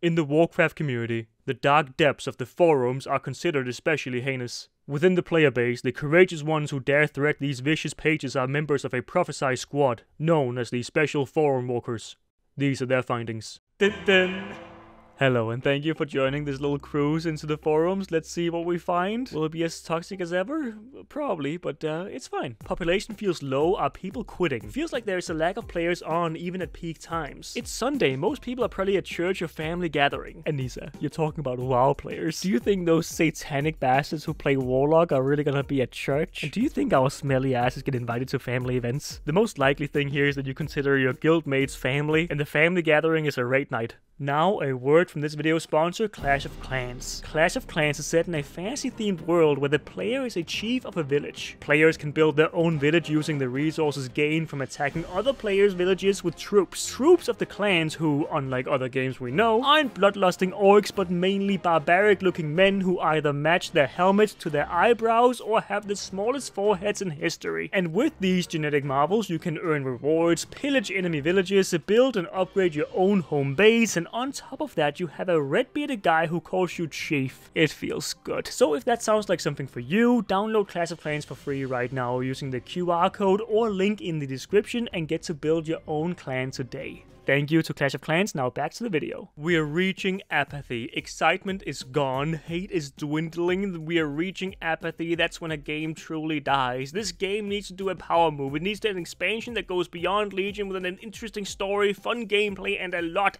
In the Warcraft community, the dark depths of the forums are considered especially heinous. Within the player base, the courageous ones who dare threat these vicious pages are members of a prophesied squad, known as the Special Forum Walkers. These are their findings. Dun dun. Hello, and thank you for joining this little cruise into the forums. Let's see what we find. Will it be as toxic as ever? Probably, but it's fine. Population feels low. Are people quitting? Feels like there's a lack of players on, even at peak times. It's Sunday. Most people are probably at church or family gathering. Anissa, you're talking about WoW players. Do you think those satanic bastards who play Warlock are really gonna be at church? And do you think our smelly asses get invited to family events? The most likely thing here is that you consider your guildmates family, and the family gathering is a raid night. Now, a word from this video sponsor, Clash of Clans. Clash of Clans is set in a fantasy-themed world where the player is a chief of a village. Players can build their own village using the resources gained from attacking other players' villages with troops. Troops of the clans who, unlike other games we know, aren't bloodlusting orcs but mainly barbaric-looking men who either match their helmets to their eyebrows or have the smallest foreheads in history. And with these genetic marvels, you can earn rewards, pillage enemy villages, build and upgrade your own home base, and on top of that, you have a red-bearded guy who calls you chief. It feels good. So if that sounds like something for you, download Clash of Clans for free right now using the QR code or link in the description and get to build your own clan today. Thank you to Clash of Clans. Now back to the video. We are reaching apathy. Excitement is gone. Hate is dwindling. We are reaching apathy. That's when a game truly dies. This game needs to do a power move. It needs to have an expansion that goes beyond Legion with an interesting story, fun gameplay, and a lot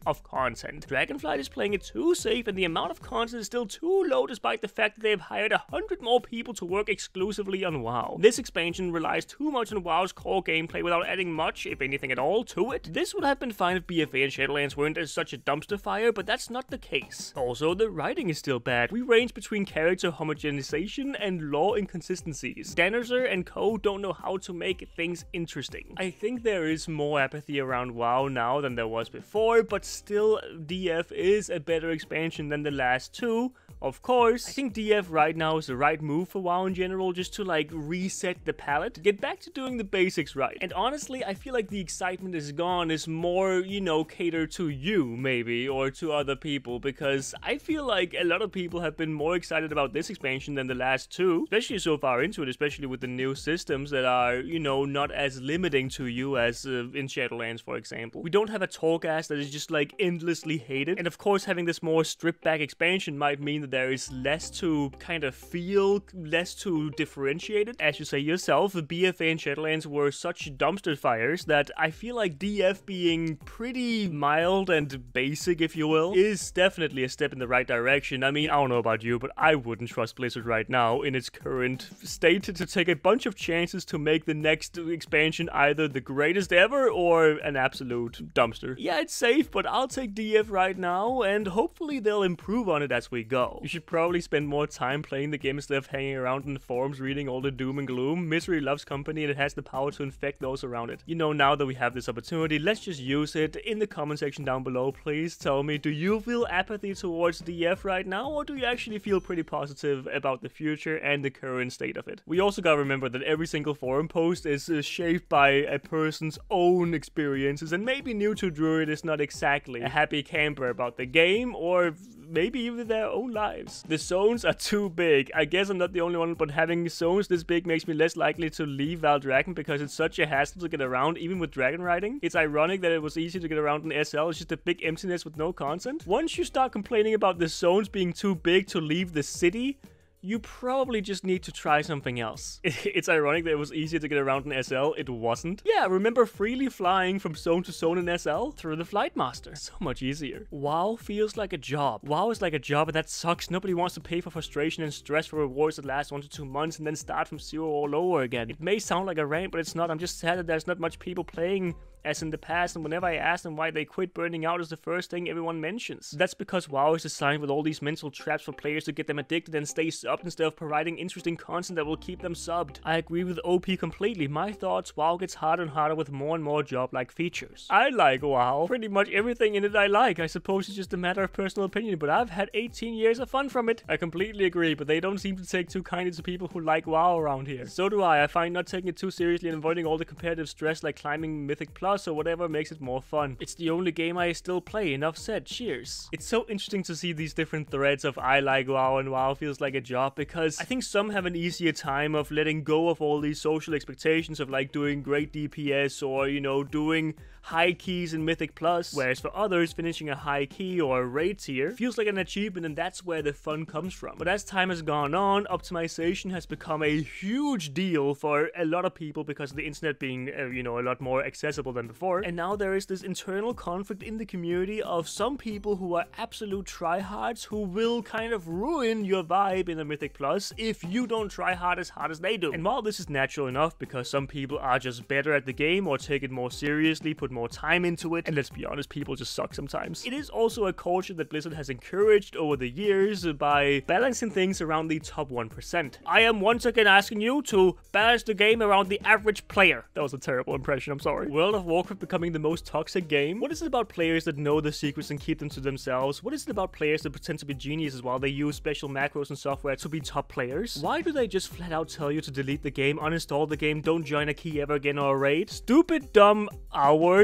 of content. Dragonflight is playing it too safe, and the amount of content is still too low despite the fact that they've hired 100 more people to work exclusively on WoW. This expansion relies too much on WoW's core gameplay without adding much, if anything at all, to it. This would have been fine if BFA and Shadowlands weren't as such a dumpster fire, but that's not the case. Also, the writing is still bad. We range between character homogenization and lore inconsistencies. Danizer and co don't know how to make things interesting. I think there is more apathy around WoW now than there was before, but still, DF is a better expansion than the last two. Of course, I think DF right now is the right move for WoW in general, just to like reset the palette, get back to doing the basics right. And honestly, I feel like the excitement is gone, is more, you know, catered to you maybe, or to other people, because I feel like a lot of people have been more excited about this expansion than the last two, especially so far into it, especially with the new systems that are, you know, not as limiting to you as in Shadowlands, for example. We don't have a Torghast that is just like endlessly hated, and of course having this more stripped back expansion might mean that there is less to kind of feel, less to differentiate it. As you say yourself, BFA and Shadowlands were such dumpster fires that I feel like DF being pretty mild and basic, if you will, is definitely a step in the right direction. I mean, I don't know about you, but I wouldn't trust Blizzard right now in its current state to take a bunch of chances to make the next expansion either the greatest ever or an absolute dumpster. Yeah, it's safe, but I'll take DF right now, and hopefully they'll improve on it as we go. You should probably spend more time playing the game instead of hanging around in the forums reading all the doom and gloom. Misery loves company and it has the power to infect those around it. You know, now that we have this opportunity, let's just use it. In the comment section down below, please tell me, do you feel apathy towards DF right now, or do you actually feel pretty positive about the future and the current state of it? We also gotta remember that every single forum post is shaped by a person's own experiences, and maybe new to Druid is not exactly a happy camper about the game, or maybe even their own lives. The zones are too big. I guess I'm not the only one, but having zones this big makes me less likely to leave Valdragon because it's such a hassle to get around, even with dragon riding. It's ironic that it was easy to get around in SL, it's just a big emptiness with no content. Once you start complaining about the zones being too big to leave the city, you probably just need to try something else. It's ironic that it was easier to get around in SL. It wasn't. Yeah, remember freely flying from zone to zone in SL? Through the Flight Master. So much easier. WoW feels like a job. WoW is like a job, and that sucks. Nobody wants to pay for frustration and stress for rewards that last 1 to 2 months and then start from zero all over again. It may sound like a rant, but it's not. I'm just sad that there's not much people playing as in the past, and whenever I ask them why they quit, burning out is the first thing everyone mentions. That's because WoW is designed with all these mental traps for players to get them addicted and stay subbed instead of providing interesting content that will keep them subbed. I agree with OP completely. My thoughts, WoW gets harder and harder with more and more job-like features. I like WoW. Pretty much everything in it I like. I suppose it's just a matter of personal opinion, but I've had 18 years of fun from it. I completely agree, but they don't seem to take too kindly to people who like WoW around here. So do I. I find not taking it too seriously and avoiding all the competitive stress like climbing Mythic Plus Plus or whatever makes it more fun. It's the only game I still play, enough said, cheers. It's so interesting to see these different threads of I like WoW and WoW feels like a job, because I think some have an easier time of letting go of all these social expectations of like doing great DPS or, you know, doing high keys in Mythic Plus, whereas for others, finishing a high key or a raid tier feels like an achievement, and that's where the fun comes from. But as time has gone on, optimization has become a huge deal for a lot of people because of the internet being, you know, a lot more accessible than before. And now there is this internal conflict in the community of some people who are absolute tryhards who will kind of ruin your vibe in a Mythic Plus if you don't try hard as they do. And while this is natural enough because some people are just better at the game or take it more seriously, put more time into it, and let's be honest, people just suck sometimes, it is also a culture that Blizzard has encouraged over the years by balancing things around the top 1%. I am once again asking you to balance the game around the average player. That was a terrible impression, I'm sorry. World of Warcraft becoming the most toxic game? What is it about players that know the secrets and keep them to themselves? What is it about players that pretend to be geniuses while they use special macros and software to be top players? Why do they just flat out tell you to delete the game, uninstall the game, don't join a key ever again or a raid? Stupid, dumb words.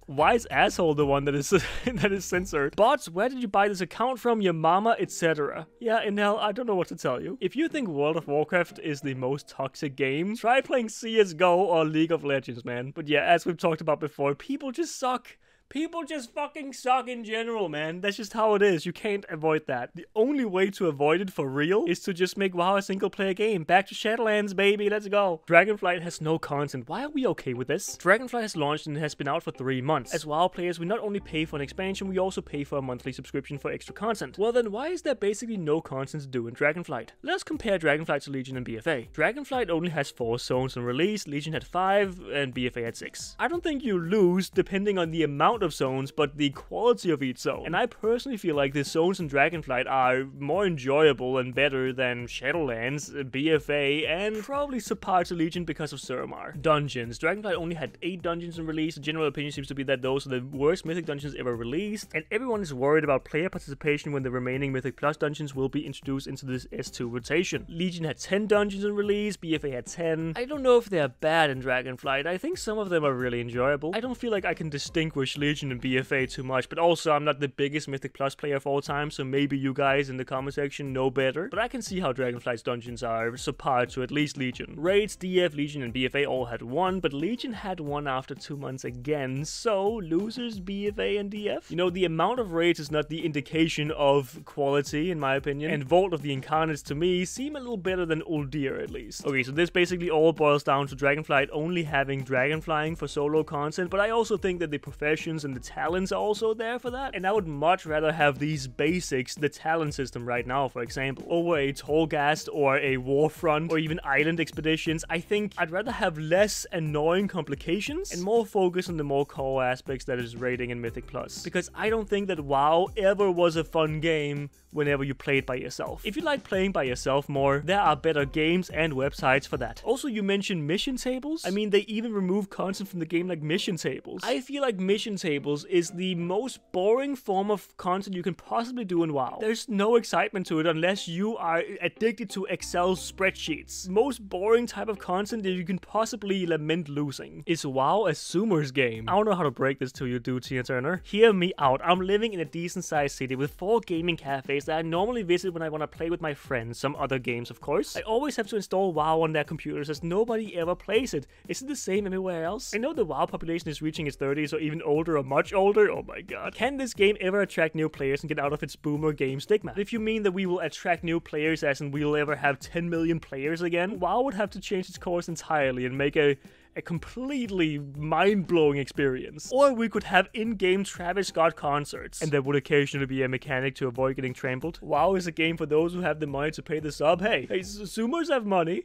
Why is asshole the one that is that is censored? Bots, where did you buy this account from? Your mama, etc. Yeah, Inel, I don't know what to tell you. If you think World of Warcraft is the most toxic game, try playing CSGO or League of Legends, man. But yeah, as we've talked about before, people just suck. People just fucking suck in general, man. That's just how it is. You can't avoid that. The only way to avoid it for real is to just make WoW a single-player game. Back to Shadowlands, baby. Let's go. Dragonflight has no content. Why are we okay with this? Dragonflight has launched and has been out for 3 months. As WoW players, we not only pay for an expansion, we also pay for a monthly subscription for extra content. Well then, why is there basically no content to do in Dragonflight? Let's compare Dragonflight to Legion and BFA. Dragonflight only has 4 zones on release, Legion had 5, and BFA had 6. I don't think you lose depending on the amount of zones, but the quality of each zone. And I personally feel like the zones in Dragonflight are more enjoyable and better than Shadowlands, BFA, and probably subpar to Legion because of Suramar. Dungeons. Dragonflight only had 8 dungeons in release. The general opinion seems to be that those are the worst Mythic dungeons ever released, and everyone is worried about player participation when the remaining Mythic Plus dungeons will be introduced into this S2 rotation. Legion had 10 dungeons in release, BFA had 10. I don't know if they're bad in Dragonflight. I think some of them are really enjoyable. I don't feel like I can distinguish Legion and BFA too much, but also I'm not the biggest Mythic Plus player of all time, so maybe you guys in the comment section know better. But I can see how Dragonflight's dungeons are subpar to at least Legion. Raids, DF, Legion, and BFA all had 1, but Legion had 1 after 2 months again, so losers BFA and DF? You know, the amount of raids is not the indication of quality, in my opinion, and Vault of the Incarnates to me seem a little better than Uldir at least. Okay, so this basically all boils down to Dragonflight only having dragonflying for solo content, but I also think that the professions and the talents are also there for that, and I would much rather have these basics, the talent system right now, for example, over a Tolgast or a Warfront or even Island Expeditions. I think I'd rather have less annoying complications and more focus on the more core aspects that is raiding in Mythic Plus, because I don't think that WoW ever was a fun game whenever you play it by yourself. If you like playing by yourself more, there are better games and websites for that. Also, you mentioned mission tables. I mean, they even remove content from the game like mission tables. I feel like mission tables is the most boring form of content you can possibly do in WoW. There's no excitement to it unless you are addicted to Excel spreadsheets. Most boring type of content that you can possibly lament losing. Is WoW a zoomer's game? I don't know how to break this to you, dude, Tina Turner. Hear me out. I'm living in a decent sized city with 4 gaming cafes that I normally visit when I want to play with my friends, some other games of course. I always have to install WoW on their computers as nobody ever plays it. Is it the same everywhere else? I know the WoW population is reaching its 30s or even older or much older. Oh my god. Can this game ever attract new players and get out of its boomer game stigma? If you mean that we will attract new players as in we'll ever have 10 million players again, WoW would have to change its course entirely and make a completely mind-blowing experience. Or we could have in-game Travis Scott concerts, and there would occasionally be a mechanic to avoid getting trampled. WoW is a game for those who have the money to pay the sub. Hey, Zoomers have money.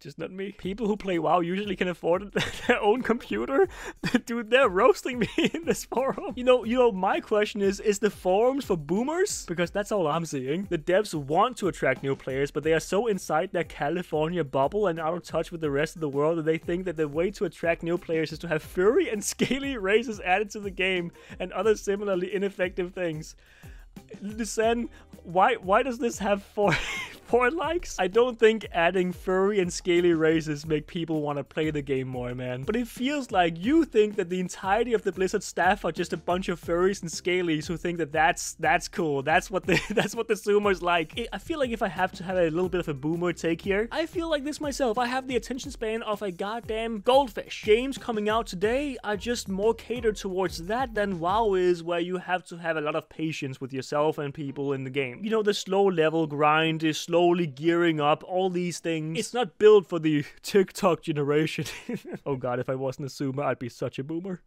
Just not me. People who play WoW usually can afford their own computer. Dude, they're roasting me in this forum. You know, my question is the forums for boomers? Because that's all I'm seeing. The devs want to attract new players, but they are so inside their California bubble and out of touch with the rest of the world that they think that the way to attract new players is to have furry and scaly races added to the game and other similarly ineffective things. Listen, why does this have more likes. I don't think adding furry and scaly races make people want to play the game more, man. But it feels like you think that the entirety of the Blizzard staff are just a bunch of furries and scalies who think that that's cool. That's what the Zoomers like. I feel like if I have to have a little bit of a boomer take here, I feel like this myself. I have the attention span of a goddamn goldfish. Games coming out today are just more catered towards that than WoW is, where you have to have a lot of patience with yourself and people in the game. You know, the slow level grind is slowly gearing up, all these things. It's not built for the TikTok generation. Oh god, if I wasn't a Zoomer, I'd be such a boomer.